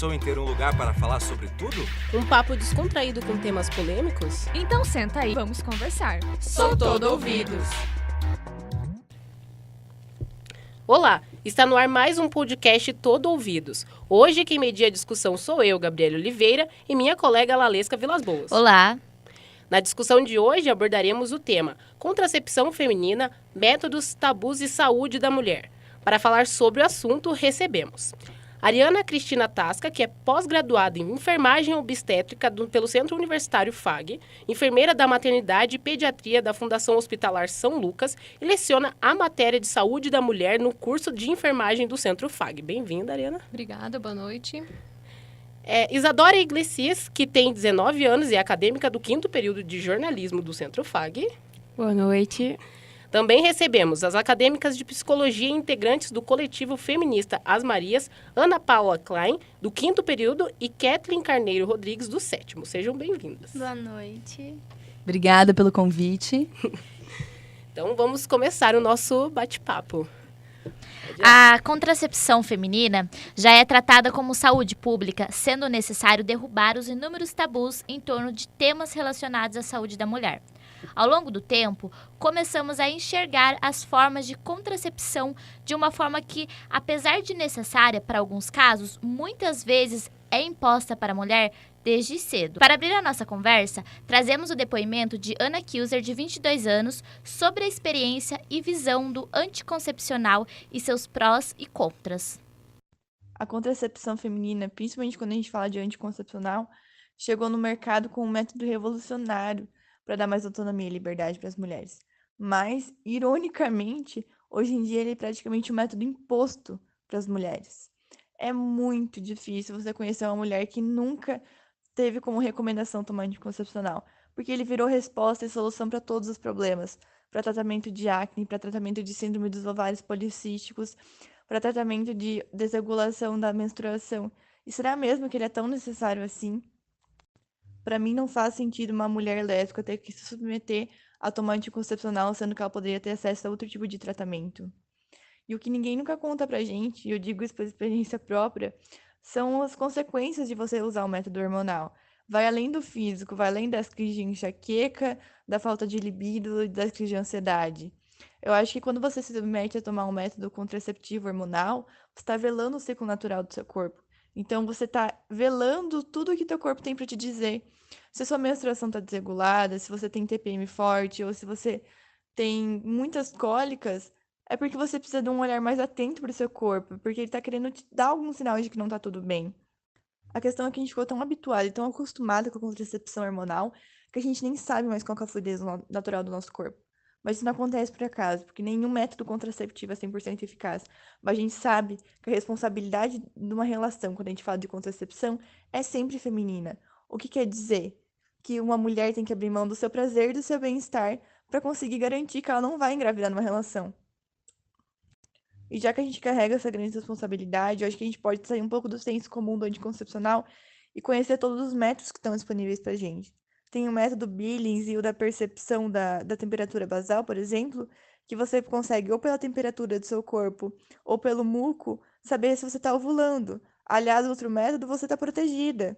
pensou em ter um lugar para falar sobre tudo? Um papo descontraído com temas polêmicos? Então senta aí, vamos conversar. Sou todo ouvidos. Olá, está no ar mais um podcast Todo Ouvidos. Hoje quem media a discussão sou eu, Gabriela Oliveira, e minha colega Lalesca Vilas Boas. Olá! Na discussão de hoje abordaremos o tema Contracepção Feminina, Métodos, Tabus e Saúde da Mulher. Para falar sobre o assunto, recebemos Ariana Cristina Tasca, que é pós-graduada em Enfermagem Obstétrica pelo Centro Universitário FAG, enfermeira da Maternidade e Pediatria da Fundação Hospitalar São Lucas e leciona a matéria de Saúde da Mulher no curso de Enfermagem do Centro FAG. Bem-vinda, Ariana. Obrigada, boa noite. Isadora Iglesias, que tem 19 anos e é acadêmica do 5º período de jornalismo do Centro FAG. Boa noite. Também recebemos as acadêmicas de psicologia e integrantes do coletivo feminista As Marias, Ana Paula Klein, do 5º período, e Kathleen Carneiro Rodrigues, do 7º. Sejam bem-vindas. Boa noite. Obrigada pelo convite. Então, vamos começar o nosso bate-papo. A contracepção feminina já é tratada como saúde pública, sendo necessário derrubar os inúmeros tabus em torno de temas relacionados à saúde da mulher. Ao longo do tempo, começamos a enxergar as formas de contracepção de uma forma que, apesar de necessária para alguns casos, muitas vezes é imposta para a mulher desde cedo. Para abrir a nossa conversa, trazemos o depoimento de Ana Kilser, de 22 anos, sobre a experiência e visão do anticoncepcional e seus prós e contras. A contracepção feminina, principalmente quando a gente fala de anticoncepcional, chegou no mercado com um método revolucionário para dar mais autonomia e liberdade para as mulheres. Mas, ironicamente, hoje em dia ele é praticamente um método imposto para as mulheres. É muito difícil você conhecer uma mulher que nunca teve como recomendação tomar anticoncepcional, porque ele virou resposta e solução para todos os problemas, para tratamento de acne, para tratamento de síndrome dos ovários policísticos, para tratamento de desregulação da menstruação. E será mesmo que ele é tão necessário assim? Para mim, não faz sentido uma mulher lésbica ter que se submeter a tomar anticoncepcional, sendo que ela poderia ter acesso a outro tipo de tratamento. E o que ninguém nunca conta pra gente, e eu digo isso por experiência própria, são as consequências de você usar o método hormonal. Vai além do físico, vai além das crises de enxaqueca, da falta de libido e das crises de ansiedade. Eu acho que quando você se submete a tomar um método contraceptivo hormonal, você está velando o ciclo natural do seu corpo. Então, você está velando tudo o que teu corpo tem para te dizer. Se a sua menstruação está desregulada, se você tem TPM forte, ou se você tem muitas cólicas, é porque você precisa de um olhar mais atento para o seu corpo, porque ele está querendo te dar algum sinal de que não está tudo bem. A questão é que a gente ficou tão habituado e tão acostumado com a contracepção hormonal que a gente nem sabe mais qual é a fluidez natural do nosso corpo. Mas isso não acontece por acaso, porque nenhum método contraceptivo é 100% eficaz. Mas a gente sabe que a responsabilidade de uma relação, quando a gente fala de contracepção, é sempre feminina. O que quer dizer? Que uma mulher tem que abrir mão do seu prazer e do seu bem-estar para conseguir garantir que ela não vai engravidar numa relação. E já que a gente carrega essa grande responsabilidade, eu acho que a gente pode sair um pouco do senso comum do anticoncepcional e conhecer todos os métodos que estão disponíveis para a gente. Tem o método Billings e o da percepção da temperatura basal, por exemplo, que você consegue, ou pela temperatura do seu corpo, ou pelo muco, saber se você está ovulando. Aliado ao outro método, você está protegida.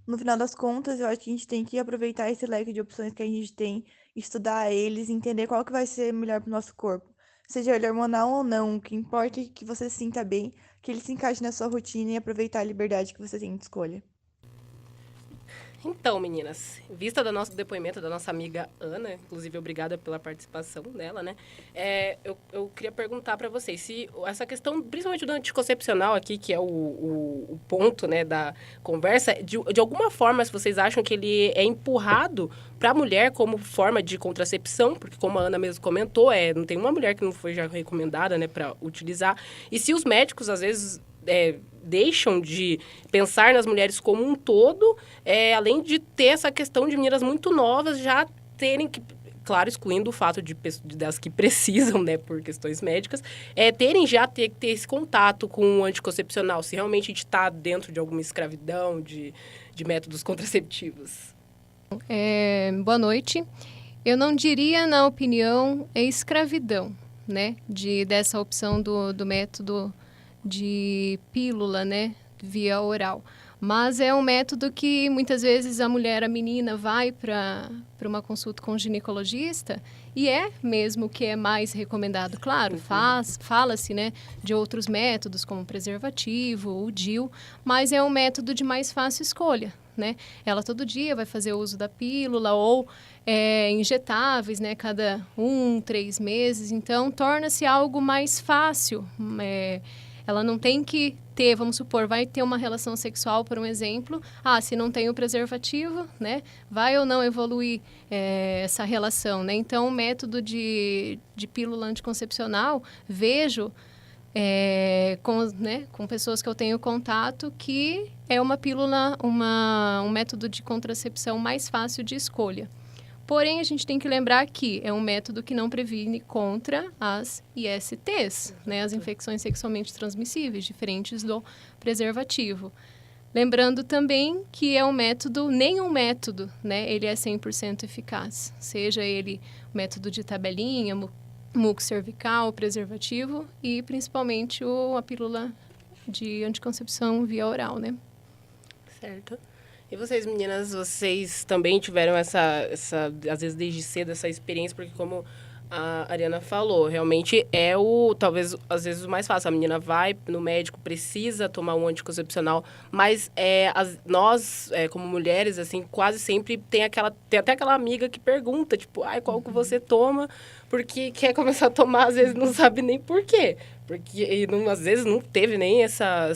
No final das contas, eu acho que a gente tem que aproveitar esse leque de opções que a gente tem, estudar eles, entender qual que vai ser melhor para o nosso corpo. Seja ele hormonal ou não, o que importa é que você se sinta bem, que ele se encaixe na sua rotina e aproveitar a liberdade que você tem de escolha. Então, meninas, vista do nosso depoimento da nossa amiga Ana, inclusive obrigada pela participação dela, né? Eu queria perguntar para vocês se essa questão, principalmente do anticoncepcional aqui, que é o ponto, né, da conversa, de alguma forma, se vocês acham que ele é empurrado para a mulher como forma de contracepção, porque como a Ana mesmo comentou, não tem uma mulher que não foi já recomendada, né, para utilizar. E se os médicos, às vezes, deixam de pensar nas mulheres como um todo, além de ter essa questão de meninas muito novas já terem que, claro, excluindo o fato das que precisam, né, por questões médicas, terem já ter esse contato com o anticoncepcional, se realmente a gente está dentro de alguma escravidão de métodos contraceptivos. Boa noite. Eu não diria, na opinião, escravidão, né, dessa opção do método de pílula, né, via oral. Mas é um método que muitas vezes a menina vai para uma consulta com o ginecologista e é mesmo que é mais recomendado. Claro, fala-se, né, de outros métodos como o preservativo, o DIU, mas é um método de mais fácil escolha, né? Ela todo dia vai fazer uso da pílula ou injetáveis, né, cada 3 meses. Então, torna-se algo mais fácil. Ela não tem que ter, vamos supor, vai ter uma relação sexual, por um exemplo. Se não tem o preservativo, né? Vai ou não evoluir essa relação, né? Então, o método de pílula anticoncepcional, vejo com pessoas que eu tenho contato que é uma pílula, um método de contracepção mais fácil de escolha. Porém, a gente tem que lembrar que é um método que não previne contra as ISTs, né, as infecções sexualmente transmissíveis, diferentes do preservativo. Lembrando também que é um método, nenhum método, né, ele é 100% eficaz. Seja ele método de tabelinha, muco cervical, preservativo e principalmente a pílula de anticoncepção via oral, né? Certo. E vocês, meninas, vocês também tiveram essa, às vezes desde cedo, essa experiência, porque como a Ariana falou, realmente talvez, às vezes, o mais fácil. A menina vai no médico, precisa tomar um anticoncepcional, mas nós, como mulheres, assim, quase sempre tem até aquela amiga que pergunta, tipo, qual que você toma? Porque quer começar a tomar, às vezes não sabe nem por quê. Porque às vezes não teve nem essa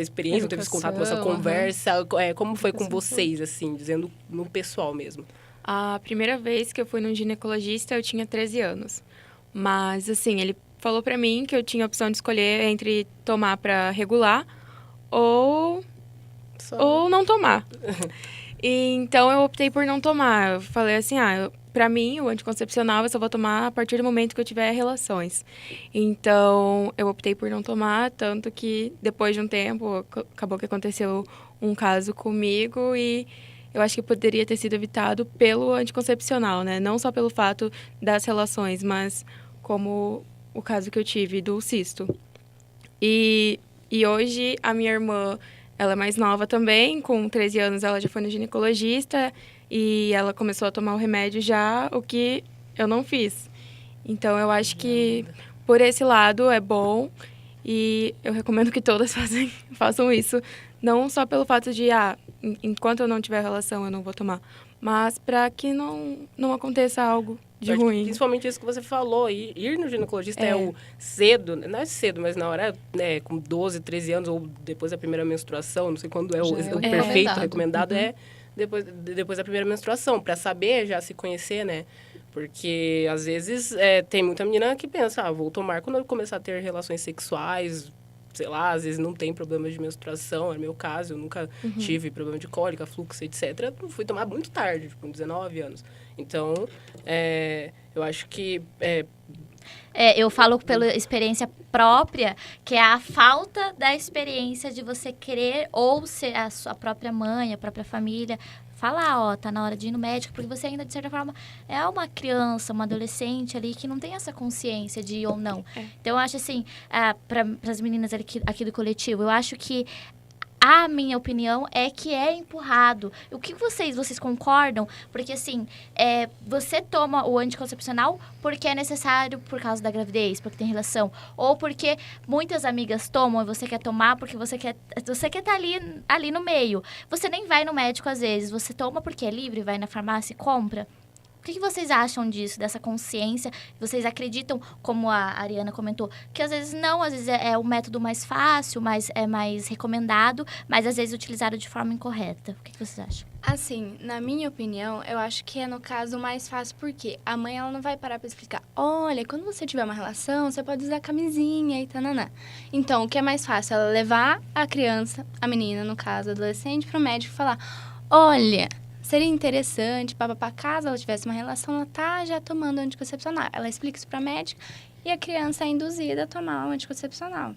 experiência, não teve esse contato, essa conversa. Como foi com vocês, assim, dizendo no pessoal mesmo? A primeira vez que eu fui num ginecologista, eu tinha 13 anos. Mas, assim, ele falou pra mim que eu tinha a opção de escolher entre tomar pra regular ou não tomar. Então, eu optei por não tomar. Eu falei assim, pra mim, o anticoncepcional eu só vou tomar a partir do momento que eu tiver relações. Então, eu optei por não tomar, tanto que depois de um tempo, acabou que aconteceu um caso comigo e eu acho que poderia ter sido evitado pelo anticoncepcional, né? Não só pelo fato das relações, mas como o caso que eu tive do cisto. E hoje a minha irmã, ela é mais nova também, com 13 anos ela já foi no ginecologista e ela começou a tomar o remédio já, o que eu não fiz. Então eu acho que por esse lado é bom e eu recomendo que todas façam isso, não só pelo fato de, enquanto eu não tiver relação, eu não vou tomar. Mas para que não aconteça algo de ruim. Principalmente isso que você falou. Ir no ginecologista é o cedo, não é cedo, mas na hora, né, com 12, 13 anos, ou depois da primeira menstruação, não sei quando é o perfeito, recomendado depois da primeira menstruação, para saber já se conhecer, né? Porque, às vezes, tem muita menina que pensa, vou tomar quando eu começar a ter relações sexuais, sei lá, às vezes não tem problema de menstruação, é meu caso, eu nunca tive problema de cólica, fluxo, etc. Eu fui tomar muito tarde, com 19 anos. Então, eu acho que... eu falo pela experiência própria, que é a falta da experiência de você querer ou ser a sua própria mãe, a própria família, falar, tá na hora de ir no médico, porque você ainda, de certa forma, é uma criança, uma adolescente ali que não tem essa consciência de ir ou não. Então, eu acho assim, para as meninas aqui do coletivo, eu acho que a minha opinião é que é empurrado. O que vocês concordam? Porque, assim, você toma o anticoncepcional porque é necessário por causa da gravidez, porque tem relação. Ou porque muitas amigas tomam e você quer tomar porque você quer estar ali no meio. Você nem vai no médico às vezes. Você toma porque é livre, vai na farmácia e compra. O que vocês acham disso, dessa consciência? Vocês acreditam, como a Ariana comentou, que às vezes é o método mais fácil, é mais recomendado, mas às vezes utilizado de forma incorreta. O que vocês acham? Assim, na minha opinião, eu acho que é no caso mais fácil, porque a mãe ela não vai parar para explicar, olha, quando você tiver uma relação, você pode usar camisinha e tananã. Então, o que é mais fácil? Ela levar a criança, a menina, no caso, adolescente, para o médico e falar, olha... Seria interessante, caso ela tivesse uma relação, ela tá já tomando anticoncepcional. Ela explica isso pra médica e a criança é induzida a tomar o anticoncepcional.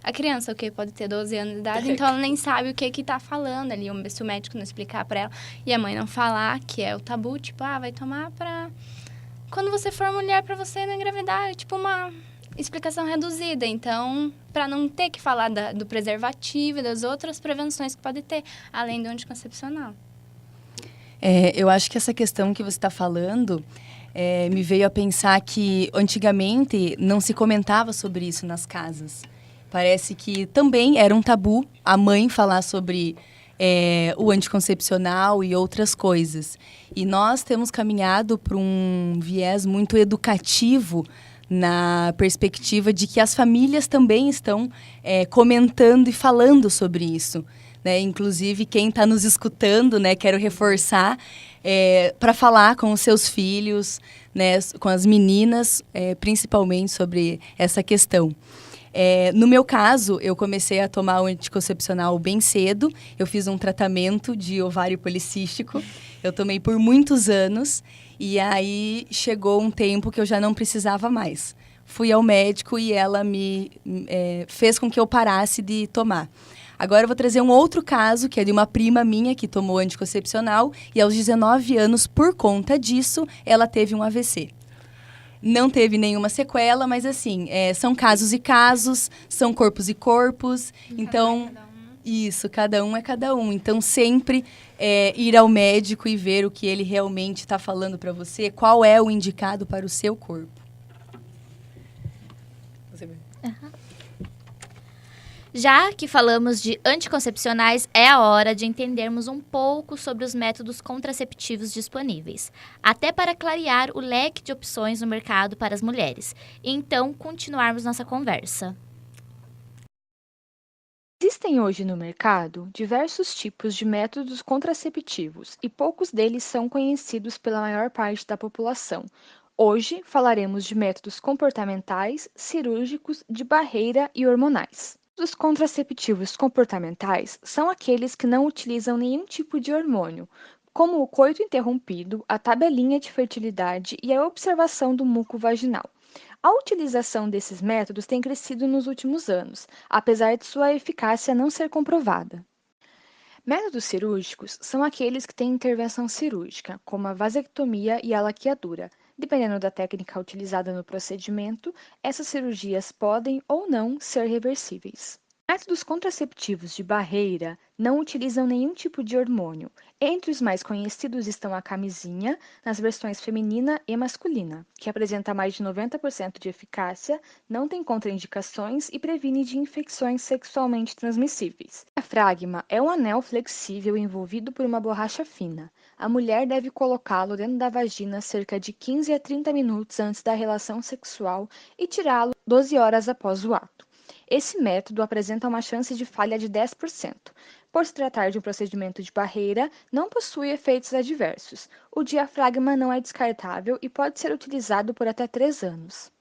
A criança, pode ter 12 anos de idade, então ela nem sabe o que tá falando ali. Se o médico não explicar pra ela e a mãe não falar, que é o tabu, tipo, vai tomar pra... Quando você for mulher, pra você não engravidar, tipo explicação reduzida. Então, para não ter que falar do preservativo e das outras prevenções que pode ter, além do anticoncepcional. Eu acho que essa questão que você está falando me veio a pensar que antigamente não se comentava sobre isso nas casas. Parece que também era um tabu a mãe falar sobre o anticoncepcional e outras coisas. E nós temos caminhado para um viés muito educativo na perspectiva de que as famílias também estão comentando e falando sobre isso. Né? Inclusive, quem está nos escutando, né, quero reforçar, para falar com os seus filhos, né, com as meninas, principalmente sobre essa questão. No meu caso, eu comecei a tomar o anticoncepcional bem cedo. Eu fiz um tratamento de ovário policístico. Eu tomei por muitos anos. E aí chegou um tempo que eu já não precisava mais. Fui ao médico e ela me fez com que eu parasse de tomar. Agora eu vou trazer um outro caso, que é de uma prima minha que tomou anticoncepcional. E aos 19 anos, por conta disso, ela teve um AVC. Não teve nenhuma sequela, mas assim, são casos e casos, são corpos e corpos. Então, isso, cada um é cada um. Então, sempre ir ao médico e ver o que ele realmente está falando para você, qual é o indicado para o seu corpo. Já que falamos de anticoncepcionais, é a hora de entendermos um pouco sobre os métodos contraceptivos disponíveis, até para clarear o leque de opções no mercado para as mulheres, e então continuarmos nossa conversa. Existem hoje no mercado diversos tipos de métodos contraceptivos e poucos deles são conhecidos pela maior parte da população. Hoje falaremos de métodos comportamentais, cirúrgicos, de barreira e hormonais. Os contraceptivos comportamentais são aqueles que não utilizam nenhum tipo de hormônio, como o coito interrompido, a tabelinha de fertilidade e a observação do muco vaginal. A utilização desses métodos tem crescido nos últimos anos, apesar de sua eficácia não ser comprovada. Métodos cirúrgicos são aqueles que têm intervenção cirúrgica, como a vasectomia e a laqueadura. Dependendo da técnica utilizada no procedimento, essas cirurgias podem ou não ser reversíveis. Métodos contraceptivos de barreira não utilizam nenhum tipo de hormônio. Entre os mais conhecidos estão a camisinha, nas versões feminina e masculina, que apresenta mais de 90% de eficácia, não tem contraindicações e previne de infecções sexualmente transmissíveis. A diafragma é um anel flexível envolvido por uma borracha fina. A mulher deve colocá-lo dentro da vagina cerca de 15 a 30 minutos antes da relação sexual e tirá-lo 12 horas após o ato. Esse método apresenta uma chance de falha de 10%. Por se tratar de um procedimento de barreira, não possui efeitos adversos. O diafragma não é descartável e pode ser utilizado por até 3 anos.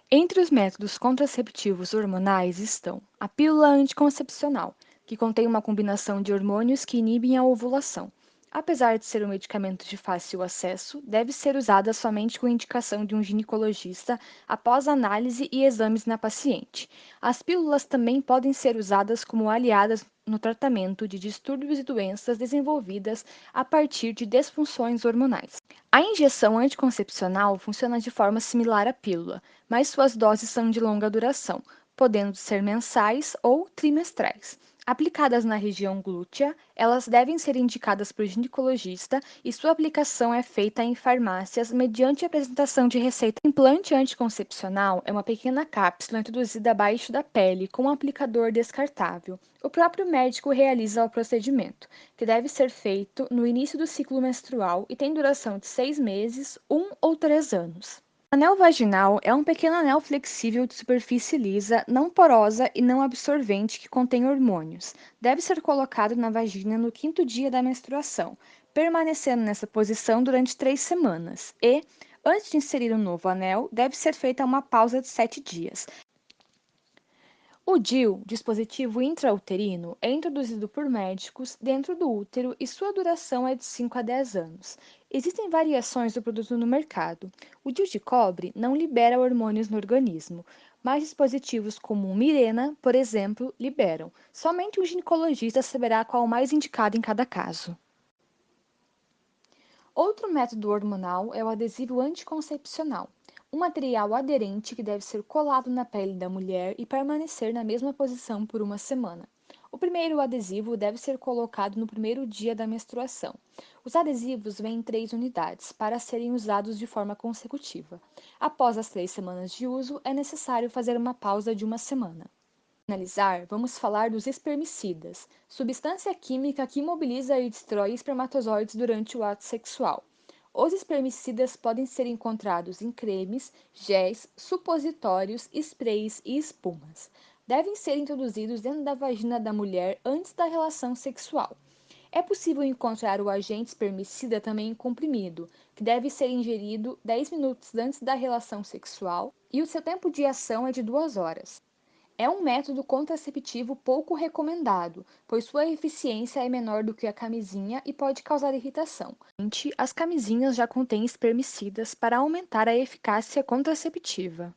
Entre os métodos contraceptivos hormonais estão a pílula anticoncepcional, que contém uma combinação de hormônios que inibem a ovulação. Apesar de ser um medicamento de fácil acesso, deve ser usada somente com indicação de um ginecologista após análise e exames na paciente. As pílulas também podem ser usadas como aliadas no tratamento de distúrbios e doenças desenvolvidas a partir de disfunções hormonais. A injeção anticoncepcional funciona de forma similar à pílula, mas suas doses são de longa duração, podendo ser mensais ou trimestrais. Aplicadas na região glútea, elas devem ser indicadas por ginecologista e sua aplicação é feita em farmácias mediante apresentação de receita. O implante anticoncepcional é uma pequena cápsula introduzida abaixo da pele com um aplicador descartável. O próprio médico realiza o procedimento, que deve ser feito no início do ciclo menstrual e tem duração de 6 meses, 1 ou 3 anos. O anel vaginal é um pequeno anel flexível de superfície lisa, não porosa e não absorvente que contém hormônios. Deve ser colocado na vagina no 5º dia da menstruação, permanecendo nessa posição durante 3 semanas e, antes de inserir um novo anel, deve ser feita uma pausa de 7 dias. O DIU, dispositivo intrauterino, é introduzido por médicos dentro do útero e sua duração é de 5 a 10 anos. Existem variações do produto no mercado. O DIU de cobre não libera hormônios no organismo, mas dispositivos como o Mirena, por exemplo, liberam. Somente o ginecologista saberá qual o mais indicado em cada caso. Outro método hormonal é o adesivo anticoncepcional. Um material aderente que deve ser colado na pele da mulher e permanecer na mesma posição por 1 semana. O primeiro adesivo deve ser colocado no primeiro dia da menstruação. Os adesivos vêm em 3 unidades, para serem usados de forma consecutiva. Após as 3 semanas de uso, é necessário fazer uma pausa de 1 semana. Para finalizar, vamos falar dos espermicidas, substância química que imobiliza e destrói espermatozoides durante o ato sexual. Os espermicidas podem ser encontrados em cremes, géis, supositórios, sprays e espumas. Devem ser introduzidos dentro da vagina da mulher antes da relação sexual. É possível encontrar o agente espermicida também em comprimido, que deve ser ingerido 10 minutos antes da relação sexual e o seu tempo de ação é de 2 horas. É um método contraceptivo pouco recomendado, pois sua eficiência é menor do que a camisinha e pode causar irritação. As camisinhas já contêm espermicidas para aumentar a eficácia contraceptiva.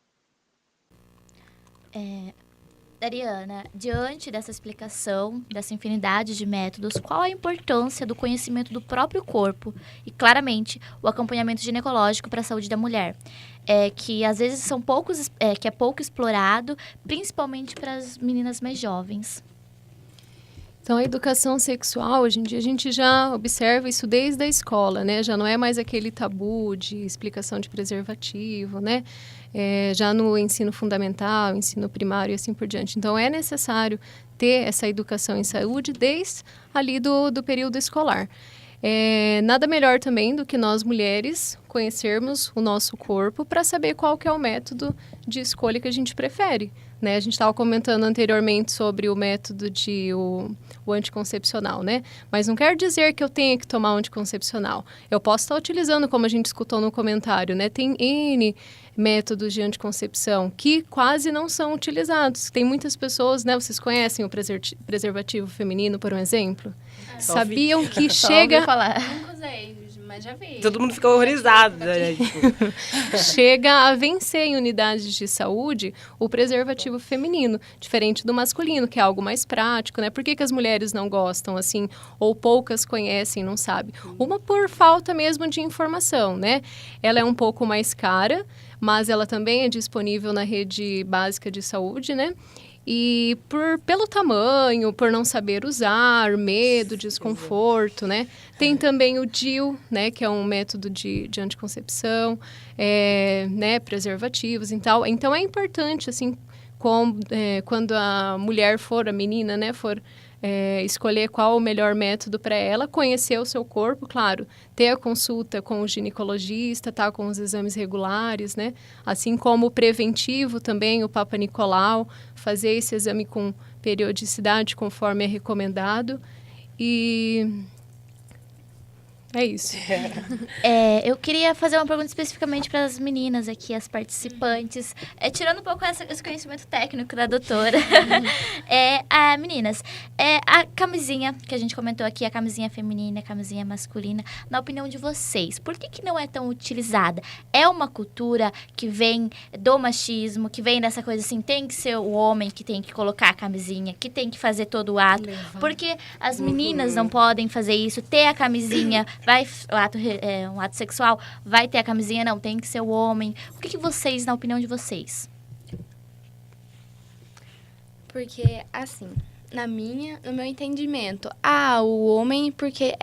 Dariana, diante dessa explicação, dessa infinidade de métodos, qual a importância do conhecimento do próprio corpo e, claramente, o acompanhamento ginecológico para a saúde da mulher? Que às vezes que é pouco explorado, principalmente para as meninas mais jovens. Então, a educação sexual, hoje em dia, a gente já observa isso desde a escola, né? Já não é mais aquele tabu de explicação de preservativo, né? Já no ensino fundamental, ensino primário e assim por diante. Então, é necessário ter essa educação em saúde desde ali do período escolar. Nada melhor também do que nós mulheres conhecermos o nosso corpo para saber qual que é o método de escolha que a gente prefere, né? A gente estava comentando anteriormente sobre o método o anticoncepcional, né? Mas não quer dizer que eu tenha que tomar anticoncepcional. Eu posso estar utilizando, como a gente escutou no comentário, né? Tem N métodos de anticoncepção que quase não são utilizados. Tem muitas pessoas, né? Vocês conhecem o preservativo feminino, por um exemplo? Sabiam que chega... Nunca usei, mas já vi. Todo mundo fica horrorizado, né? Chega a vencer em unidades de saúde o preservativo feminino, diferente do masculino, que é algo mais prático, né? Por que as mulheres não gostam, assim, ou poucas conhecem, não sabem? Uma por falta mesmo de informação, né? Ela é um pouco mais cara, mas ela também é disponível na rede básica de saúde, né? E pelo tamanho, por não saber usar, medo, desconforto, né? Tem também o DIU, né? Que é um método de anticoncepção, né? Preservativos e tal. Então, é importante, assim, quando a mulher a menina, né? Escolher qual o melhor método para ela, conhecer o seu corpo, claro, ter a consulta com o ginecologista, tá, com os exames regulares, né? Assim como o preventivo também, o Papa Nicolau, fazer esse exame com periodicidade conforme é recomendado. E é isso. Eu queria fazer uma pergunta especificamente para as meninas aqui, as participantes, tirando um pouco esse conhecimento técnico da doutora. Meninas, a camisinha que a gente comentou aqui, a camisinha feminina, a camisinha masculina, na opinião de vocês, por que não é tão utilizada? É uma cultura que vem do machismo, que vem dessa coisa assim, tem que ser o homem que tem que colocar a camisinha, que tem que fazer todo o ato, porque as meninas não podem fazer isso, ter a camisinha... um ato sexual, vai ter a camisinha, não, tem que ser o homem. O que vocês, na opinião de vocês? Porque, assim, no meu entendimento, o homem, porque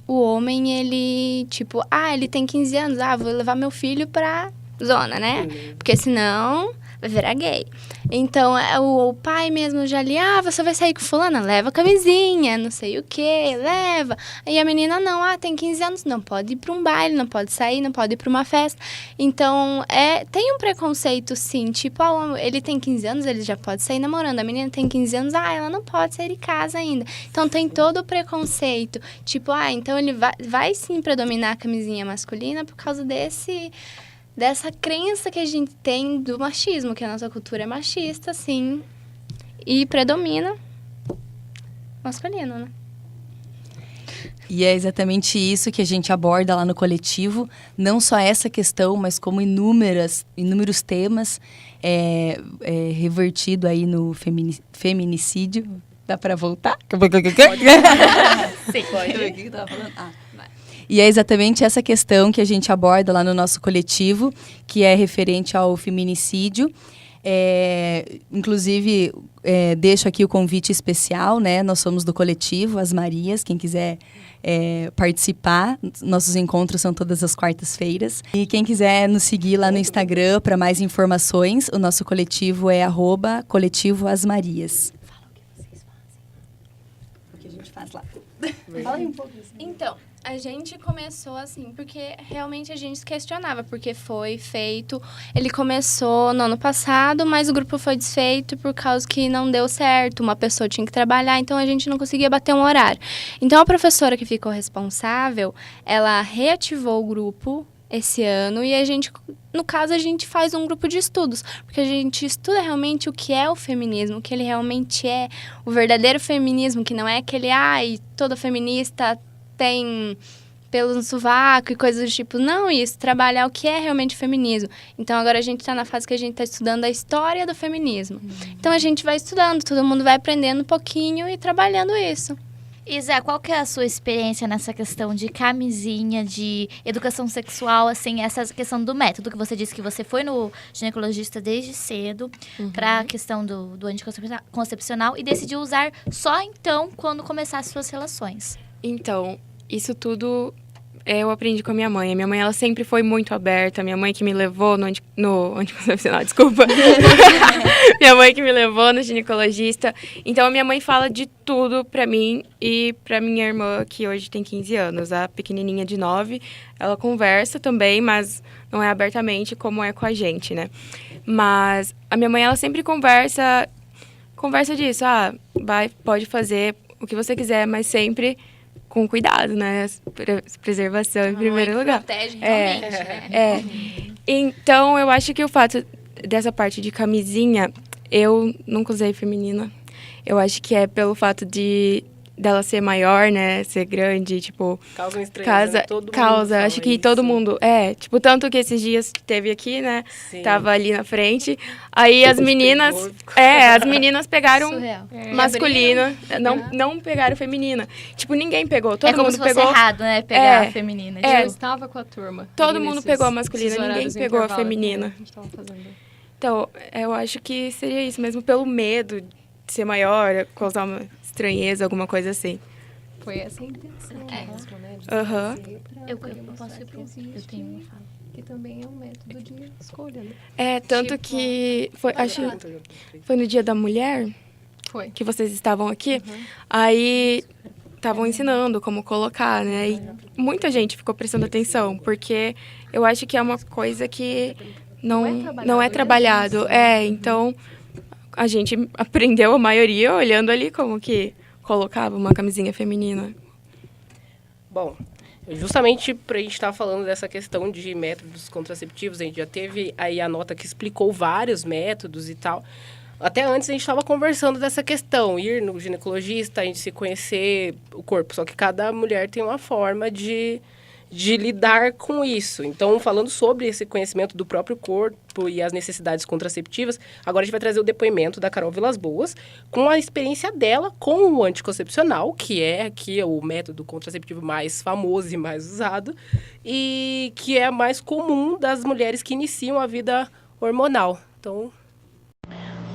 o homem, ele, tipo, ele tem 15 anos, vou levar meu filho pra zona, né? Porque senão vai virar gay. Então, o pai mesmo já ali, você vai sair com fulana? Leva camisinha, não sei o que, leva. E a menina não, tem 15 anos, não pode ir pra um baile, não pode sair, não pode ir pra uma festa. Então, tem um preconceito, sim, tipo, ele tem 15 anos, ele já pode sair namorando. A menina tem 15 anos, ela não pode sair de casa ainda. Então, tem todo o preconceito. Tipo, então ele vai sim predominar a camisinha masculina por causa dessa crença que a gente tem do machismo, que a nossa cultura é machista, sim, e predomina masculino, né? E é exatamente isso que a gente aborda lá no coletivo, não só essa questão, mas como inúmeros temas revertido aí no feminicídio. Dá para voltar? Sim, pode. O que eu tava falando? E é exatamente essa questão que a gente aborda lá no nosso coletivo, que é referente ao feminicídio. Inclusive, deixo aqui o convite especial, né? Nós somos do coletivo As Marias, quem quiser participar, nossos encontros são todas as quartas-feiras. E quem quiser nos seguir lá no Instagram para mais informações, o nosso coletivo é @coletivoasmarias. Fala o que vocês fazem. O que a gente faz lá. Fala aí um pouco. Então, a gente começou assim, porque realmente a gente se questionava, porque foi feito... Ele começou no ano passado, mas o grupo foi desfeito por causa que não deu certo, uma pessoa tinha que trabalhar, então a gente não conseguia bater um horário. Então, a professora que ficou responsável, ela reativou o grupo esse ano e a gente... No caso, a gente faz um grupo de estudos, porque a gente estuda realmente o que é o feminismo, o que ele realmente é, o verdadeiro feminismo, que não é aquele, toda feminista tem pelos no sovaco e coisas do tipo. Não, isso, trabalhar o que é realmente feminismo. Então, agora a gente está na fase que a gente está estudando a história do feminismo. Então, a gente vai estudando, todo mundo vai aprendendo um pouquinho e trabalhando isso. Isa, qual que é a sua experiência nessa questão de camisinha, de educação sexual, assim, essa questão do método, que você disse que você foi no ginecologista desde cedo, para a questão do anticoncepcional e decidiu usar só então quando começasse suas relações? Então, isso tudo eu aprendi com a minha mãe. A minha mãe, ela sempre foi muito aberta. Minha mãe que me levou no anticoncepcional, desculpa. Minha mãe que me levou no ginecologista. Então, a minha mãe fala de tudo pra mim e pra minha irmã, que hoje tem 15 anos. A pequenininha de 9, ela conversa também, mas não é abertamente como é com a gente, né? Mas a minha mãe, ela sempre conversa disso. Pode fazer o que você quiser, mas sempre... com cuidado, né? Preservação em primeiro lugar. Protege realmente, né? Então, eu acho que o fato dessa parte de camisinha, eu nunca usei feminina. Eu acho que é pelo fato dela ser maior, né? Ser grande, tipo... Causa um estranheza. Causa, acho que todo mundo... Tipo, tanto que esses dias teve aqui, né? Sim. Tava ali na frente. Aí as meninas... as meninas pegaram masculina. Não pegaram feminina. Tipo, ninguém pegou. Todo mundo pegou... É como se fosse errado, né? Pegar a feminina. Eu estava com a turma. Todo mundo pegou a masculina, ninguém pegou a feminina. Então, eu acho que seria isso mesmo, pelo medo de ser maior, causar uma estranheza, alguma coisa assim. Foi essa a intenção mesmo, né? Eu posso ir pro... Eu tenho uma fala. Que também é um método de escolha, né? Tanto que... Foi no Dia da Mulher que vocês estavam aqui. Aí estavam ensinando como colocar, né? E muita gente ficou prestando atenção, porque eu acho que é uma coisa que não é trabalhado. Então... A gente aprendeu, a maioria, olhando ali como que colocava uma camisinha feminina. Bom, justamente para a gente estar falando dessa questão de métodos contraceptivos, a gente já teve aí a nota que explicou vários métodos e tal. Até antes a gente estava conversando dessa questão, ir no ginecologista, a gente se conhecer o corpo. Só que cada mulher tem uma forma de lidar com isso. Então, falando sobre esse conhecimento do próprio corpo e as necessidades contraceptivas, agora a gente vai trazer o depoimento da Carol Vilas Boas com a experiência dela com o anticoncepcional, que é aqui o método contraceptivo mais famoso e mais usado, e que é mais comum das mulheres que iniciam a vida hormonal.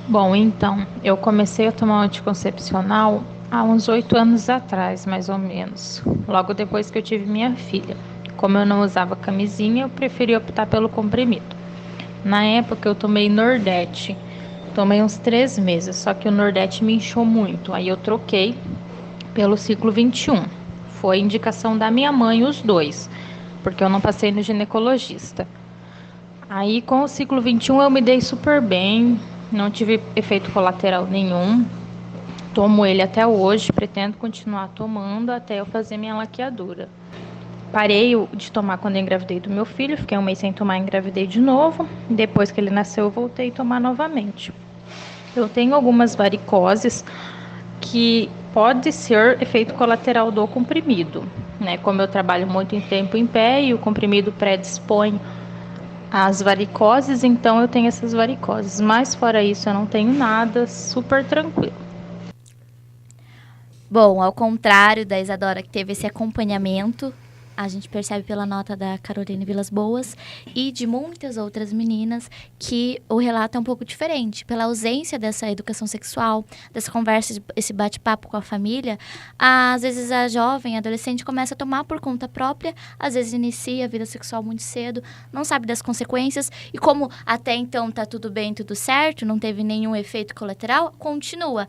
Bom, então, eu comecei a tomar o anticoncepcional há uns 8 anos atrás, mais ou menos, logo depois que eu tive minha filha. Como eu não usava camisinha, eu preferi optar pelo comprimido. Na época eu tomei Nordete, tomei uns 3 meses, só que o Nordete me inchou muito, aí eu troquei pelo ciclo 21. Foi indicação da minha mãe os dois, porque eu não passei no ginecologista. Aí com o ciclo 21 eu me dei super bem, não tive efeito colateral nenhum. Tomo ele até hoje, pretendo continuar tomando até eu fazer minha laqueadura. Parei de tomar quando eu engravidei do meu filho, fiquei 1 mês sem tomar e engravidei de novo. Depois que ele nasceu, eu voltei a tomar novamente. Eu tenho algumas varicoses que pode ser efeito colateral do comprimido, né? Como eu trabalho muito em tempo em pé e o comprimido predispõe às varicoses, então eu tenho essas varicoses. Mas fora isso, eu não tenho nada, super tranquilo. Bom, ao contrário da Isadora, que teve esse acompanhamento A gente percebe pela nota da Caroline Vilas Boas e de muitas outras meninas que o relato é um pouco diferente. Pela ausência dessa educação sexual, dessa conversa, esse bate-papo com a família, às vezes a jovem, a adolescente começa a tomar por conta própria, às vezes inicia a vida sexual muito cedo, não sabe das consequências e como até então tá tudo bem, tudo certo, não teve nenhum efeito colateral, continua.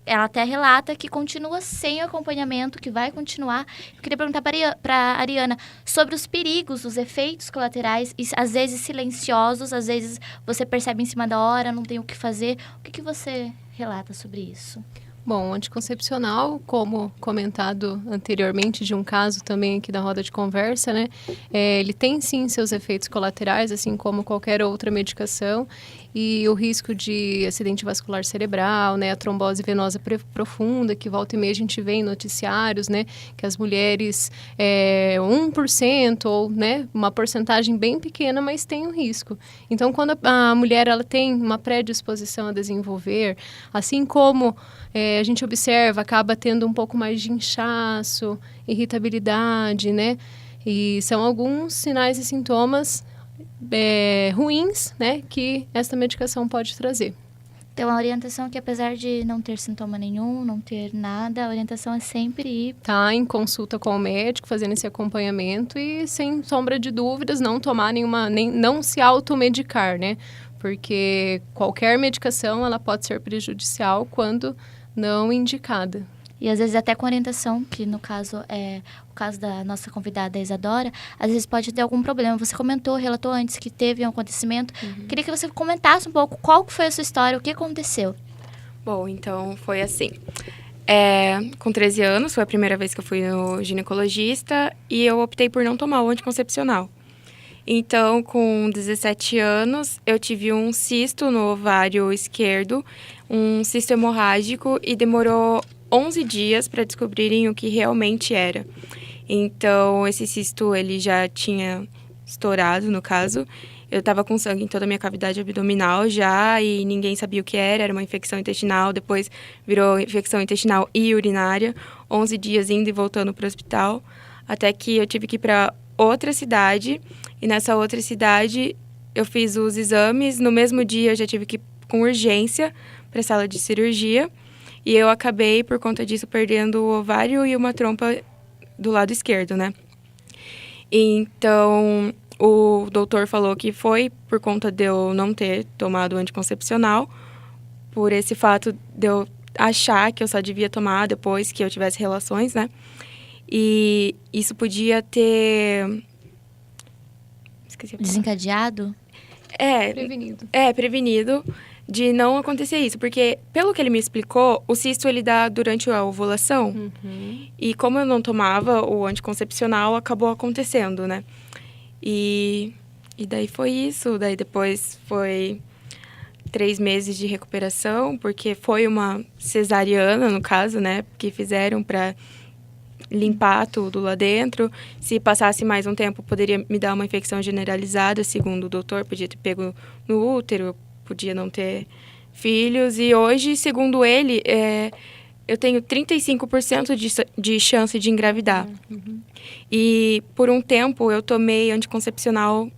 Ela até relata que continua sem acompanhamento, que vai continuar. Eu queria perguntar para a Ariana sobre os perigos, os efeitos colaterais, e, às vezes silenciosos, às vezes você percebe em cima da hora, não tem o que fazer. O que você relata sobre isso? Bom, o anticoncepcional, como comentado anteriormente de um caso também aqui da roda de conversa, né? Ele tem sim seus efeitos colaterais, assim como qualquer outra medicação. E o risco de acidente vascular cerebral, né? A trombose venosa profunda, que volta e meia a gente vê em noticiários, né? Que as mulheres, 1% ou, né? Uma porcentagem bem pequena, mas tem um risco. Então, quando a mulher ela tem uma predisposição a desenvolver, assim como a gente observa, acaba tendo um pouco mais de inchaço, irritabilidade, né? E são alguns sinais e sintomas ruins, né? Que essa medicação pode trazer. Então, a orientação é que apesar de não ter sintoma nenhum, não ter nada, a orientação é sempre ir... Tá em consulta com o médico, fazendo esse acompanhamento e, sem sombra de dúvidas, não tomar não se automedicar, né? Porque qualquer medicação, ela pode ser prejudicial quando não indicada. E às vezes até com orientação, que no caso é o caso da nossa convidada Isadora, às vezes pode ter algum problema. Você relatou antes que teve um acontecimento. Queria que você comentasse um pouco qual foi a sua história, o que aconteceu. Bom, então foi assim. Com 13 anos, foi a primeira vez que eu fui no ginecologista e eu optei por não tomar o anticoncepcional. Então, com 17 anos, eu tive um cisto no ovário esquerdo, um cisto hemorrágico, e demorou 11 dias para descobrirem o que realmente era. Então, esse cisto, ele já tinha estourado, no caso. Eu estava com sangue em toda a minha cavidade abdominal já, e ninguém sabia o que era uma infecção intestinal, depois virou infecção intestinal e urinária, 11 dias indo e voltando para o hospital, até que eu tive que ir para outra cidade, e nessa outra cidade eu fiz os exames, no mesmo dia eu já tive que ir com urgência para a sala de cirurgia, e eu acabei, por conta disso, perdendo o ovário e uma trompa do lado esquerdo, né? Então, o doutor falou que foi por conta de eu não ter tomado o anticoncepcional, por esse fato de eu achar que eu só devia tomar depois que eu tivesse relações, né? E isso podia ter... Esqueci a palavra. Desencadeado? Prevenido. Prevenido de não acontecer isso. Porque, pelo que ele me explicou, o cisto ele dá durante a ovulação. E como eu não tomava o anticoncepcional, acabou acontecendo, né? E daí foi isso. Daí depois foi 3 meses de recuperação, porque foi uma cesariana, no caso, né? Que fizeram para limpar tudo lá dentro. Se passasse mais um tempo, poderia me dar uma infecção generalizada, segundo o doutor. Podia ter pego no útero, podia não ter filhos. E hoje, segundo ele, eu tenho 35% de chance de engravidar. E por um tempo eu tomei anticoncepcional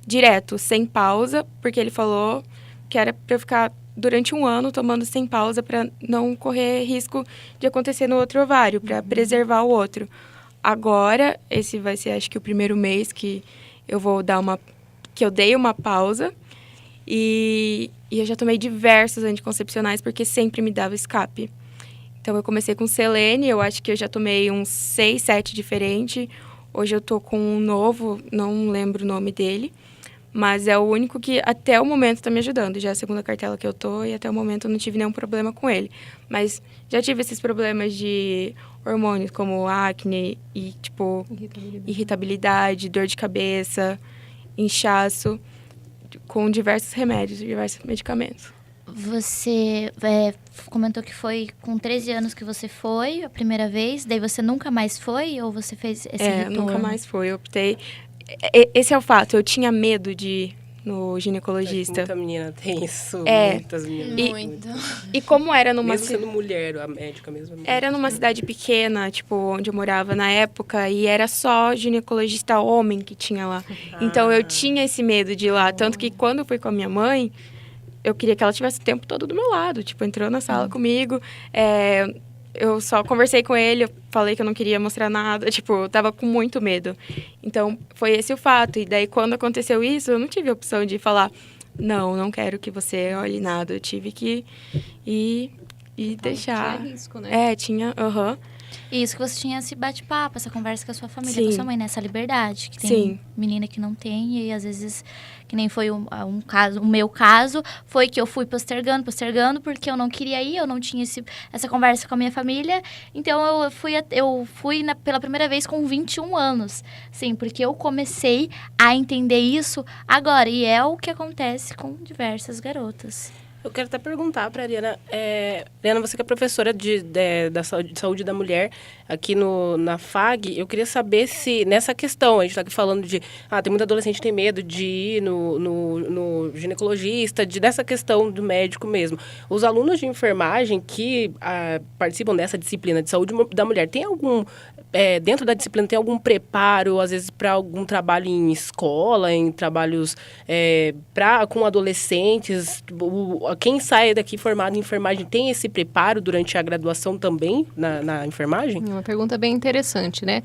direto, sem pausa, porque ele falou que era para eu ficar durante 1 ano tomando sem pausa para não correr risco de acontecer no outro ovário, para preservar o outro. Agora, esse vai ser, acho que, o primeiro mês que eu vou que eu dei uma pausa. E eu já tomei diversos anticoncepcionais, porque sempre me dava escape. Então, eu comecei com Selene, eu acho que eu já tomei uns 6, 7 diferentes. Hoje eu tô com um novo, não lembro o nome dele. Mas é o único que, até o momento, está me ajudando. Já é a segunda cartela que eu tô e até o momento eu não tive nenhum problema com ele. Mas já tive esses problemas de hormônios, como acne e, tipo, irritabilidade, dor de cabeça, inchaço, com diversos remédios, diversos medicamentos. Você comentou que foi com 13 anos que você foi a primeira vez, daí você nunca mais foi ou você fez esse retorno? Nunca mais foi. Eu optei... Esse é o fato, eu tinha medo de no ginecologista. Muita menina tem isso. É. Muitas meninas. Muito. E como era numa Mesmo sendo mulher, a médica mesmo. Era numa cidade pequena, tipo, onde eu morava na época, e era só ginecologista homem que tinha lá. Então eu tinha esse medo de ir lá. Tanto que quando eu fui com a minha mãe, eu queria que ela tivesse o tempo todo do meu lado. Tipo, entrou na sala comigo. Eu só conversei com ele, eu falei que eu não queria mostrar nada. Tipo, eu tava com muito medo. Então, foi esse o fato. E daí, quando aconteceu isso, eu não tive a opção de falar, não quero que você olhe nada. Eu tive que ir e deixar. Tinha risco, né? Tinha, E isso que você tinha esse bate-papo, essa conversa com a sua família, Sim. com a sua mãe, né? Essa liberdade. Que tem Sim. menina que não tem, e às vezes, que nem foi um caso, o meu caso, foi que eu fui postergando, porque eu não queria ir, eu não tinha essa conversa com a minha família. Então, eu fui pela primeira vez com 21 anos. Sim, porque eu comecei a entender isso agora. E é o que acontece com diversas garotas. Eu quero até perguntar para a Ariana. Ariana, você que é professora de saúde da mulher aqui na FAG, eu queria saber se, nessa questão, a gente está aqui falando de... tem muita adolescente que tem medo de ir no ginecologista, dessa questão do médico mesmo. Os alunos de enfermagem que participam dessa disciplina de saúde da mulher, tem algum... dentro da disciplina, tem algum preparo, às vezes, para algum trabalho em escola, em trabalhos com adolescentes? Quem sai daqui formado em enfermagem tem esse preparo durante a graduação também na enfermagem? Uma pergunta bem interessante, né?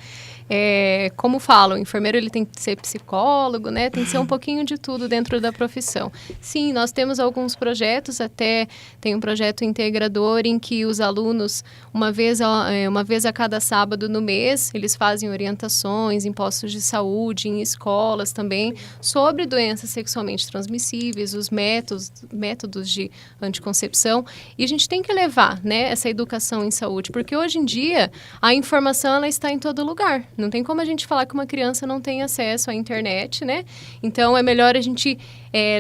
Como falo, o enfermeiro ele tem que ser psicólogo, né? Tem que ser um pouquinho de tudo dentro da profissão. Sim, nós temos alguns projetos, até tem um projeto integrador em que os alunos, uma vez a cada sábado no mês, eles fazem orientações em postos de saúde, em escolas também, sobre doenças sexualmente transmissíveis, os métodos de anticoncepção. E a gente tem que levar, né, essa educação em saúde, porque hoje em dia a informação ela está em todo lugar. Não tem como a gente falar que uma criança não tem acesso à internet, né? Então, é melhor a gente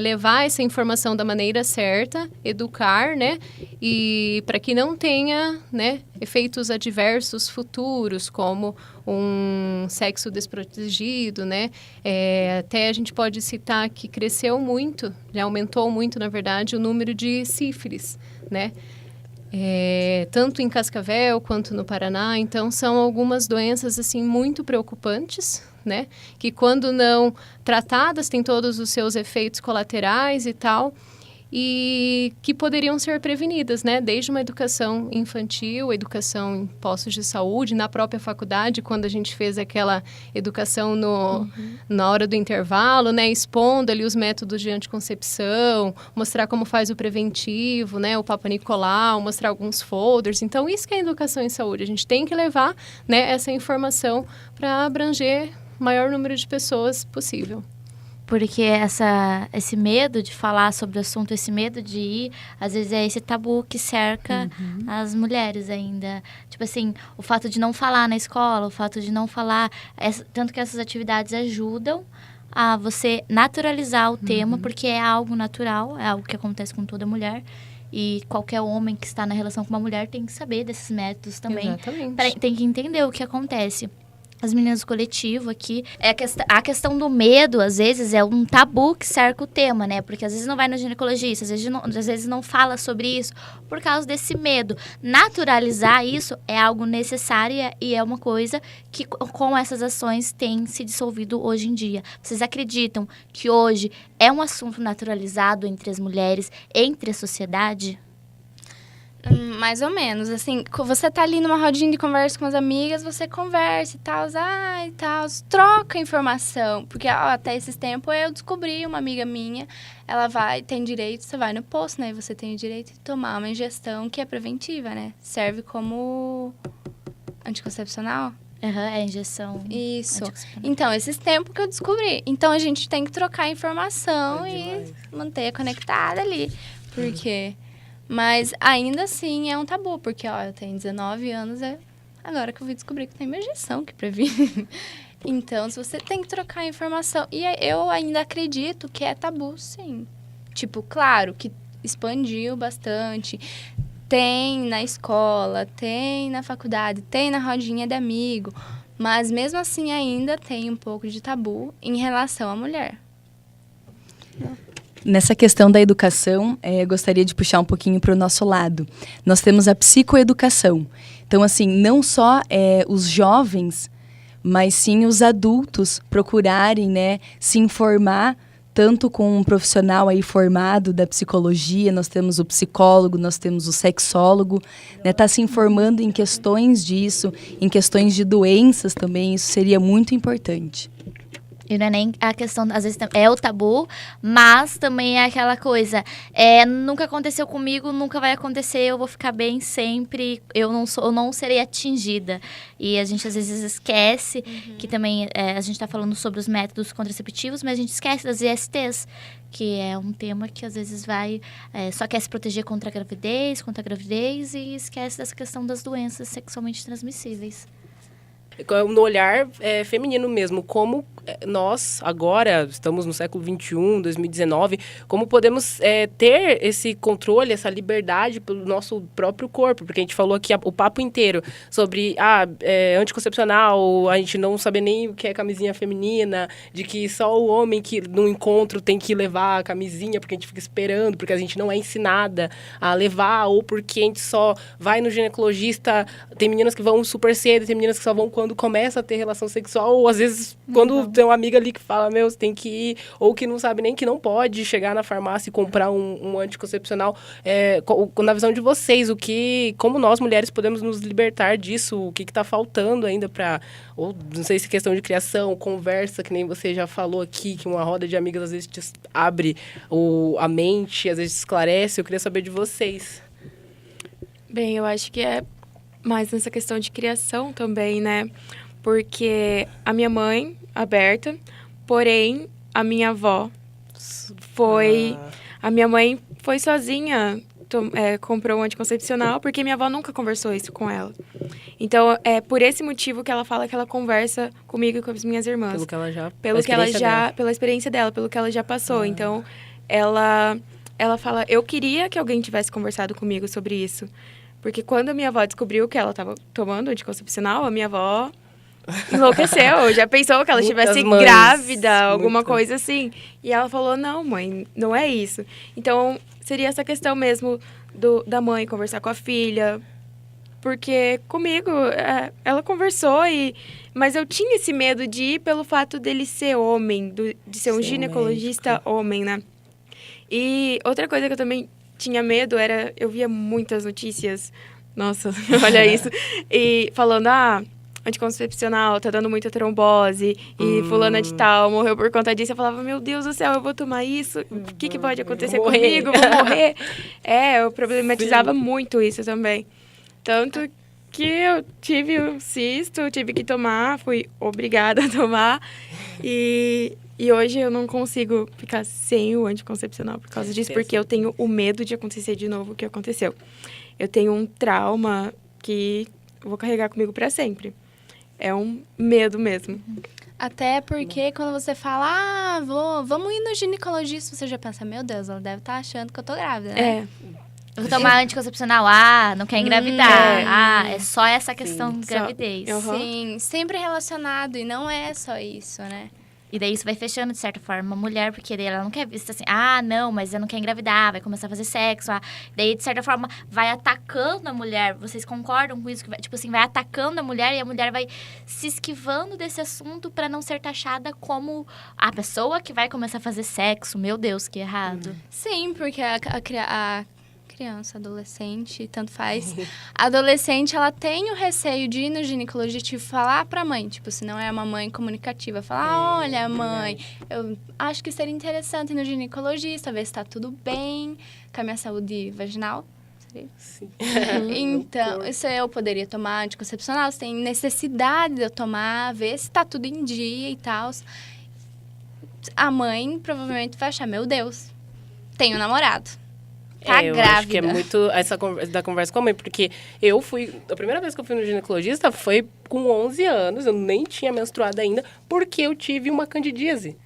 levar essa informação da maneira certa, educar, né? E para que não tenha, né, efeitos adversos futuros, como um sexo desprotegido, né? Até a gente pode citar que cresceu muito, já aumentou muito, na verdade, o número de sífilis, né? Tanto em Cascavel quanto no Paraná. Então, são algumas doenças, assim, muito preocupantes, né? Que quando não tratadas, têm todos os seus efeitos colaterais e tal, e que poderiam ser prevenidas, né? Desde uma educação infantil, educação em postos de saúde, na própria faculdade, quando a gente fez aquela educação na hora do intervalo, né? Expondo ali os métodos de anticoncepção, mostrar como faz o preventivo, né? O Papa Nicolau, mostrar alguns folders. Então, isso que é educação em saúde. A gente tem que levar, né, essa informação para abranger o maior número de pessoas possível. Porque esse medo de falar sobre o assunto, esse medo de ir, às vezes é esse tabu que cerca as mulheres ainda. Tipo assim, o fato de não falar na escola, o fato de não falar... tanto que essas atividades ajudam a você naturalizar o tema, porque é algo natural, é algo que acontece com toda mulher. E qualquer homem que está na relação com uma mulher tem que saber desses métodos também. Exatamente. Tem que entender o que acontece. As meninas do coletivo aqui, a questão do medo, às vezes, é um tabu que cerca o tema, né? Porque às vezes não vai no ginecologista, às vezes não fala sobre isso por causa desse medo. Naturalizar isso é algo necessário e é uma coisa que com essas ações tem se dissolvido hoje em dia. Vocês acreditam que hoje é um assunto naturalizado entre as mulheres, entre a sociedade? Mais ou menos, assim, você tá ali numa rodinha de conversa com as amigas, você conversa e tal, troca informação, porque até esses tempos eu descobri uma amiga minha, ela tem direito, você vai no posto, né, você tem o direito de tomar uma ingestão que é preventiva, né, serve como anticoncepcional. É injeção. Isso. Então, esses tempos que eu descobri. Então, a gente tem que trocar informação e manter conectada ali, porque... Mas ainda assim é um tabu, porque eu tenho 19 anos, agora que eu vim descobrir que tem uma injeção que previne. Então, se você tem que trocar informação. E eu ainda acredito que é tabu, sim. Tipo, claro que expandiu bastante. Tem na escola, tem na faculdade, tem na rodinha de amigo. Mas mesmo assim ainda tem um pouco de tabu em relação à mulher. Nessa questão da educação, gostaria de puxar um pouquinho para o nosso lado. Nós temos a psicoeducação. Então, assim, não só os jovens, mas sim os adultos procurarem, né, se informar tanto com um profissional aí formado da psicologia, nós temos o psicólogo, nós temos o sexólogo, né, tá se informando em questões disso, em questões de doenças também, isso seria muito importante. E não é nem a questão, às vezes é o tabu, mas também é aquela coisa, nunca aconteceu comigo, nunca vai acontecer, eu vou ficar bem sempre, eu não serei atingida. E a gente às vezes esquece que também, a gente está falando sobre os métodos contraceptivos, mas a gente esquece das ISTs, que é um tema que às vezes só quer se proteger contra a gravidez e esquece dessa questão das doenças sexualmente transmissíveis. No olhar feminino mesmo, como nós agora estamos no século XXI, 2019, como podemos ter esse controle, essa liberdade pelo nosso próprio corpo, porque a gente falou aqui o papo inteiro sobre anticoncepcional, a gente não saber nem o que é camisinha feminina, de que só o homem que no encontro tem que levar a camisinha porque a gente fica esperando, porque a gente não é ensinada a levar, ou porque a gente só vai no ginecologista, tem meninas que vão super cedo, tem meninas que só vão quando começa a ter relação sexual, ou às vezes quando tem uma amiga ali que fala, você tem que ir, ou que não sabe nem que não pode chegar na farmácia e comprar um anticoncepcional. Na visão de vocês, como nós mulheres podemos nos libertar disso? O que está faltando ainda para, ou não sei se questão de criação, conversa, que nem você já falou aqui, que uma roda de amigas às vezes te abre a mente, às vezes esclarece. Eu queria saber de vocês. Bem, eu acho que é mais nessa questão de criação também, né? Porque a minha mãe, a Berta, porém, a minha avó a minha mãe foi sozinha, comprou um anticoncepcional, porque minha avó nunca conversou isso com ela. Então, é por esse motivo que ela fala que ela conversa comigo e com as minhas irmãs. Pela experiência dela, pelo que ela já passou. Então, ela fala, eu queria que alguém tivesse conversado comigo sobre isso. Porque quando a minha avó descobriu que ela estava tomando anticoncepcional, a minha avó enlouqueceu. Já pensou que ela estivesse grávida, alguma coisa assim. E ela falou, não, mãe, não é isso. Então, seria essa questão mesmo da mãe conversar com a filha. Porque comigo, ela conversou, mas eu tinha esse medo de ir pelo fato dele ser homem, de ser um ginecologista homem, né? E outra coisa que eu também tinha medo eu via muitas notícias, nossa, olha isso, e falando, anticoncepcional, tá dando muita trombose, e fulana de tal morreu por conta disso. Eu falava, meu Deus do céu, eu vou tomar isso? O que pode acontecer comigo? Vou morrer? Eu problematizava muito isso também. Tanto que eu tive o cisto, tive que tomar, fui obrigada a tomar, e hoje eu não consigo ficar sem o anticoncepcional por causa disso, porque eu tenho o medo de acontecer de novo o que aconteceu. Eu tenho um trauma que eu vou carregar comigo para sempre. É um medo mesmo. Até porque quando você fala, vamos ir no ginecologista, você já pensa, meu Deus, ela deve estar achando que eu tô grávida, né? Vou tomar anticoncepcional, não quer engravidar. É só essa questão de gravidez. Sim, sempre relacionado, e não é só isso, né? E daí isso vai fechando, de certa forma, a mulher, porque daí ela não quer visto assim, não, mas eu não quero engravidar, vai começar a fazer sexo. Daí, de certa forma, vai atacando a mulher. Vocês concordam com isso? Tipo assim, vai atacando a mulher e a mulher vai se esquivando desse assunto para não ser taxada como a pessoa que vai começar a fazer sexo. Meu Deus, que errado. Sim, porque a criança, adolescente, tanto faz. A adolescente, ela tem o receio de ir no ginecologista e falar pra mãe, tipo, se não é uma mãe comunicativa, falar, olha, mãe, eu acho que seria interessante ir no ginecologista, ver se tá tudo bem com a minha saúde vaginal. Sim. Então, isso eu poderia tomar anticoncepcional, se tem necessidade de eu tomar, ver se tá tudo em dia e tal. A mãe provavelmente vai achar, meu Deus, tenho um namorado. Tá eu grávida. Acho que é muito essa da conversa com a mãe, porque a primeira vez que eu fui no ginecologista foi com 11 anos, eu nem tinha menstruado ainda, porque eu tive uma candidíase.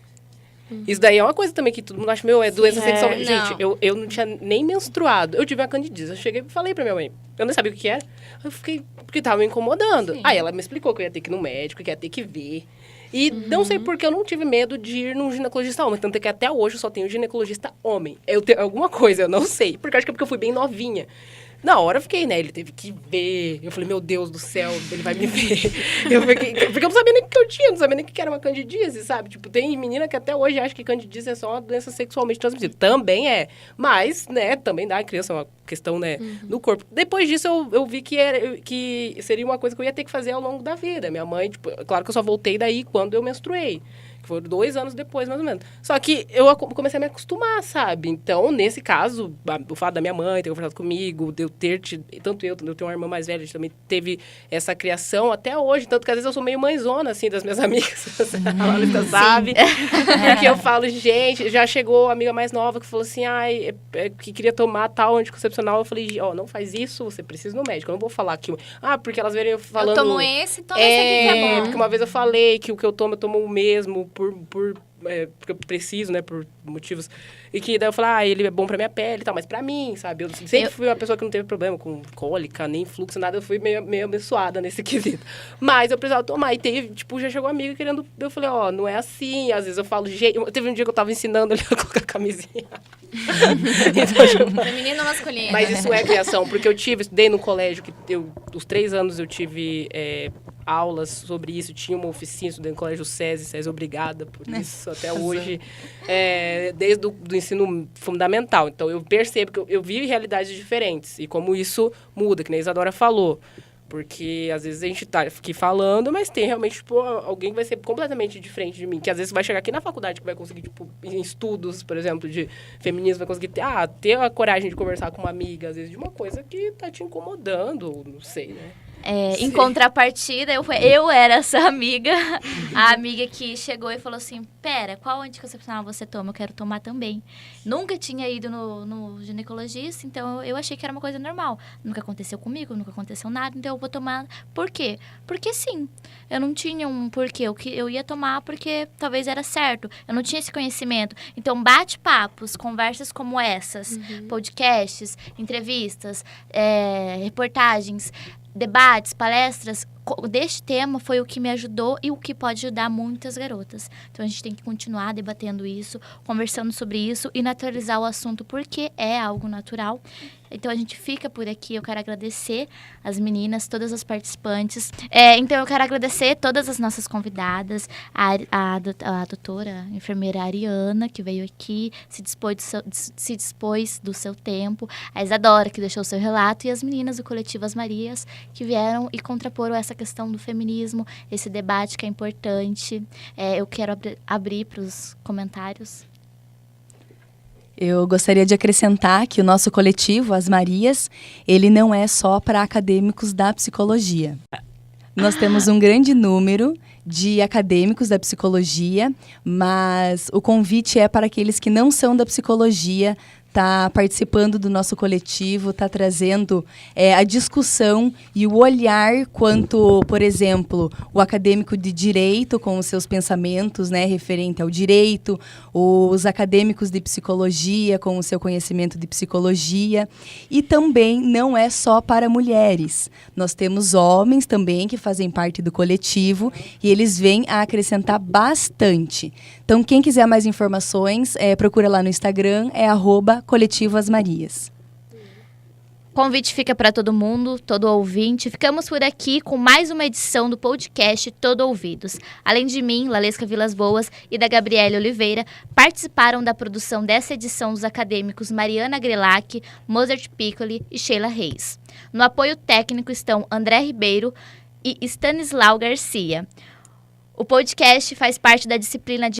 Isso daí é uma coisa também que todo mundo acha, é doença sexual. Não. Gente, eu não tinha nem menstruado, eu tive uma candidíase. Eu cheguei e falei pra minha mãe, eu não sabia o que era, eu fiquei, porque tava me incomodando. Sim. Aí ela me explicou que eu ia ter que ir no médico, que ia ter que ver. E não sei porque eu não tive medo de ir num ginecologista homem. Tanto é que até hoje eu só tenho ginecologista homem. Eu tenho alguma coisa, eu não sei. Porque acho que é porque eu fui bem novinha. Na hora eu fiquei, né? Ele teve que ver. Eu falei, meu Deus do céu, ele vai me ver. Porque eu não sabia nem o que eu tinha, não sabia nem o que era uma candidíase, sabe? Tipo, tem menina que até hoje acha que candidíase é só uma doença sexualmente transmissível. Também é. Mas, né, também dá a criança, uma questão, né, no corpo. Depois disso, eu vi que seria uma coisa que eu ia ter que fazer ao longo da vida. Minha mãe, tipo, claro que eu só voltei daí quando eu menstruei. Foi 2 anos depois, mais ou menos. Só que eu comecei a me acostumar, sabe? Então, nesse caso, o fato da minha mãe ter conversado comigo, de eu ter tido... Tanto eu tenho uma irmã mais velha, a gente também teve essa criação até hoje. Tanto que, às vezes, eu sou meio mãezona, assim, das minhas amigas. A Larissa sabe. Porque eu falo, gente... Já chegou a amiga mais nova que falou assim, que queria tomar tal anticoncepcional. Eu falei, não faz isso, você precisa ir no médico. Eu não vou falar que... porque elas verem eu falando... Eu tomo esse, toma esse aqui que é bom. Porque uma vez eu falei que o que eu tomo o mesmo... porque eu preciso, né, por motivos. E que daí eu falei, ele é bom pra minha pele e tal, mas pra mim, sabe? Eu sempre fui uma pessoa que não teve problema com cólica, nem fluxo, nada. Eu fui meio abençoada nesse quesito. Mas eu precisava tomar. E teve, já chegou uma amiga querendo... Eu falei, não é assim. Às vezes eu falo, teve um dia que eu tava ensinando ele a colocar a camisinha. Feminino ou masculino? Mas isso é criação, porque eu estudei no colégio, os 3 anos eu tive... aulas sobre isso, tinha uma oficina, estudei no colégio SESI, obrigada por isso, até hoje, desde o ensino fundamental. Então, eu percebo que eu vi realidades diferentes, e como isso muda, que nem a Isadora falou, porque às vezes a gente tá aqui falando, mas tem realmente, alguém que vai ser completamente diferente de mim, que às vezes vai chegar aqui na faculdade, que vai conseguir, em estudos, por exemplo, de feminismo, vai conseguir ter a coragem de conversar com uma amiga, às vezes, de uma coisa que tá te incomodando, não sei, né? Em contrapartida, eu era essa amiga, a amiga que chegou e falou assim, pera, qual anticoncepcional você toma? Eu quero tomar também. Nunca tinha ido no ginecologista, então eu achei que era uma coisa normal. Nunca aconteceu comigo, nunca aconteceu nada, então eu vou tomar. Por quê? Porque sim. Eu não tinha um porquê. Eu ia tomar porque talvez era certo. Eu não tinha esse conhecimento. Então, bate-papos, conversas como essas, podcasts, entrevistas, reportagens, debates, palestras deste tema foi o que me ajudou e o que pode ajudar muitas garotas. Então, a gente tem que continuar debatendo isso, conversando sobre isso e naturalizar o assunto porque é algo natural. Então, a gente fica por aqui. Eu quero agradecer as meninas, todas as participantes. Então, eu quero agradecer todas as nossas convidadas, a doutora enfermeira Ariana, que veio aqui, se dispôs do seu tempo, a Isadora, que deixou o seu relato, e as meninas do Coletivo As Marias, que vieram e contraporam essa questão do feminismo, esse debate que é importante. Eu quero abrir para os comentários. Eu gostaria de acrescentar que o nosso coletivo, As Marias, ele não é só para acadêmicos da psicologia. Nós temos um grande número de acadêmicos da psicologia, mas o convite é para aqueles que não são da psicologia, tá participando do nosso coletivo, tá trazendo a discussão e o olhar quanto, por exemplo, o acadêmico de direito com os seus pensamentos, né, referente ao direito, os acadêmicos de psicologia com o seu conhecimento de psicologia, e também não é só para mulheres. Nós temos homens também que fazem parte do coletivo e eles vêm a acrescentar bastante. Então, quem quiser mais informações, procura lá no Instagram, @Coletivo As Marias. Convite fica para todo mundo, todo ouvinte. Ficamos por aqui com mais uma edição do podcast Todo Ouvidos. Além de mim, Lalesca Vilas Boas e da Gabriele Oliveira, participaram da produção dessa edição os acadêmicos Mariana Grelac, Mozart Piccoli e Sheila Reis. No apoio técnico estão André Ribeiro e Stanislau Garcia. O podcast faz parte da disciplina de